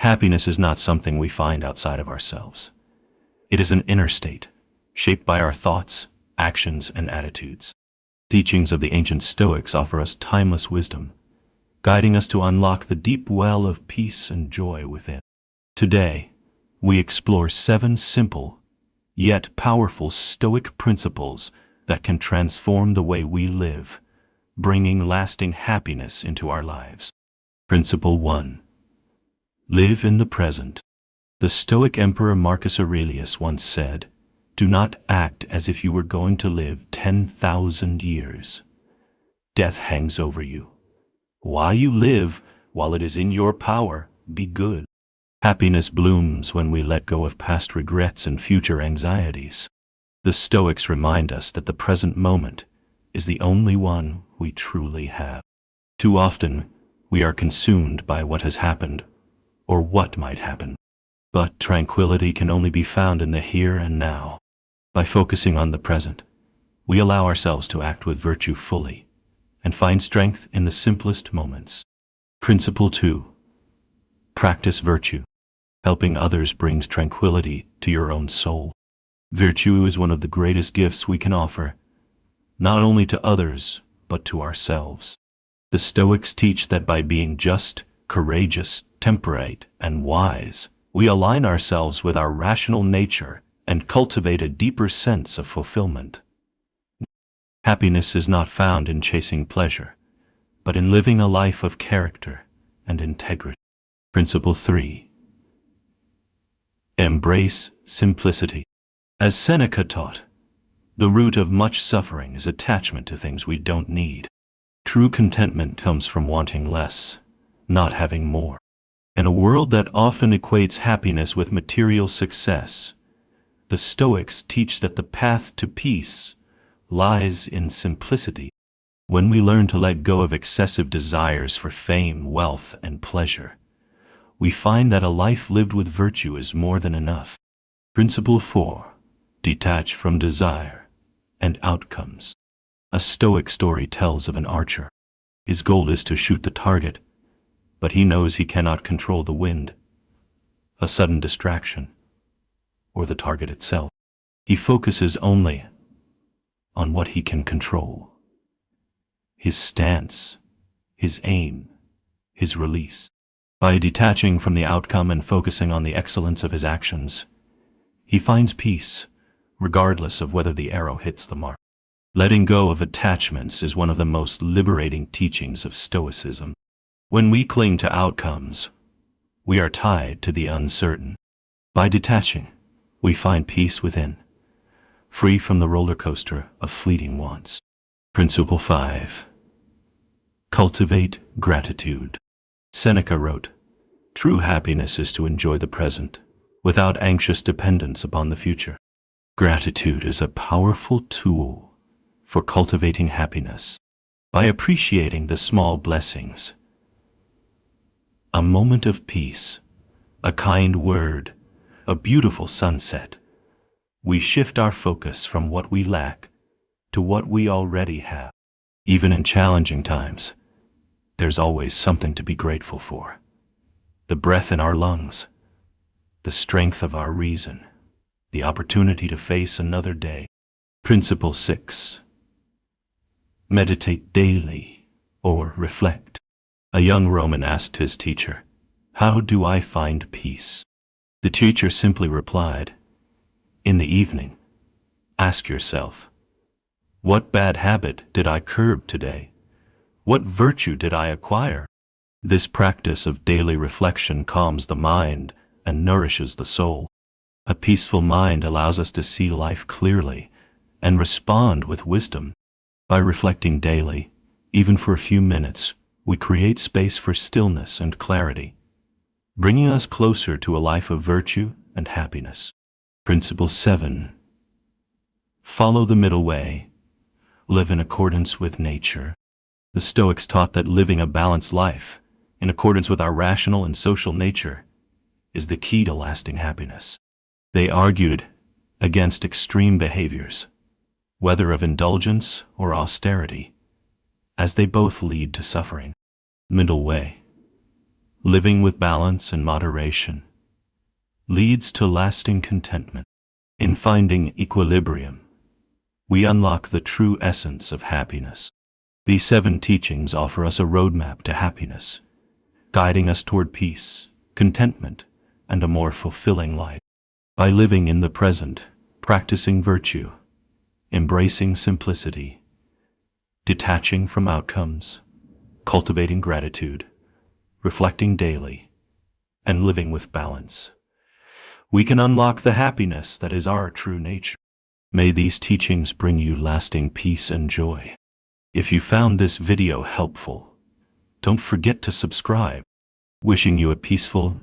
Happiness is not something we find outside of ourselves. It is an inner state, shaped by our thoughts, actions, and attitudes. Teachings of the ancient Stoics offer us timeless wisdom, guiding us to unlock the deep well of peace and joy within. Today, we explore 7 simple, yet powerful Stoic principles that can transform the way we live, bringing lasting happiness into our lives. Principle 1. Live in the present. The Stoic Emperor Marcus Aurelius once said, "Do not act as if you were going to live 10,000 years. Death hangs over you. While you live, while it is in your power, be good." Happiness blooms when we let go of past regrets and future anxieties. The Stoics remind us that the present moment is the only one we truly have. Too often, we are consumed by what has happened or what might happen. But tranquility can only be found in the here and now. By focusing on the present, we allow ourselves to act with virtue fully and find strength in the simplest moments. Principle 2. Practice virtue. Helping others brings tranquility to your own soul. Virtue is one of the greatest gifts we can offer, not only to others, but to ourselves. The Stoics teach that by being just, courageous, temperate, and wise, we align ourselves with our rational nature and cultivate a deeper sense of fulfillment. Happiness is not found in chasing pleasure, but in living a life of character and integrity. Principle 3. Embrace simplicity. As Seneca taught, the root of much suffering is attachment to things we don't need. True contentment comes from wanting less, not having more. In a world that often equates happiness with material success, the Stoics teach that the path to peace lies in simplicity. When we learn to let go of excessive desires for fame, wealth, and pleasure, we find that a life lived with virtue is more than enough. Principle 4. Detach from desire and outcomes. A Stoic story tells of an archer. His goal is to shoot the target, but he knows he cannot control the wind, a sudden distraction, or the target itself. He focuses only on what he can control: his stance, his aim, his release. By detaching from the outcome and focusing on the excellence of his actions, he finds peace, regardless of whether the arrow hits the mark. Letting go of attachments is one of the most liberating teachings of Stoicism. When we cling to outcomes, we are tied to the uncertain. By detaching, we find peace within, free from the roller coaster of fleeting wants. Principle 5. Cultivate gratitude. Seneca wrote, "True happiness is to enjoy the present, without anxious dependence upon the future." Gratitude is a powerful tool for cultivating happiness. By appreciating the small blessings, a moment of peace, a kind word, a beautiful sunset, we shift our focus from what we lack to what we already have. Even in challenging times, there's always something to be grateful for. The breath in our lungs, the strength of our reason, the opportunity to face another day. Principle 6. Meditate daily or reflect. A young Roman asked his teacher, "How do I find peace?" The teacher simply replied, "In the evening, ask yourself, what bad habit did I curb today? What virtue did I acquire?" This practice of daily reflection calms the mind and nourishes the soul. A peaceful mind allows us to see life clearly and respond with wisdom. By reflecting daily, even for a few minutes, we create space for stillness and clarity, bringing us closer to a life of virtue and happiness. Principle 7. Follow the middle way. Live in accordance with nature. The Stoics taught that living a balanced life, in accordance with our rational and social nature, is the key to lasting happiness. They argued against extreme behaviors, whether of indulgence or austerity, as they both lead to suffering. Middle way. Living with balance and moderation leads to lasting contentment. In finding equilibrium, we unlock the true essence of happiness. These 7 teachings offer us a roadmap to happiness, guiding us toward peace, contentment, and a more fulfilling life. By living in the present, practicing virtue, embracing simplicity, detaching from outcomes, cultivating gratitude, reflecting daily, and living with balance, we can unlock the happiness that is our true nature. May these teachings bring you lasting peace and joy. If you found this video helpful, don't forget to subscribe. Wishing you a peaceful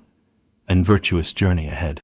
and virtuous journey ahead.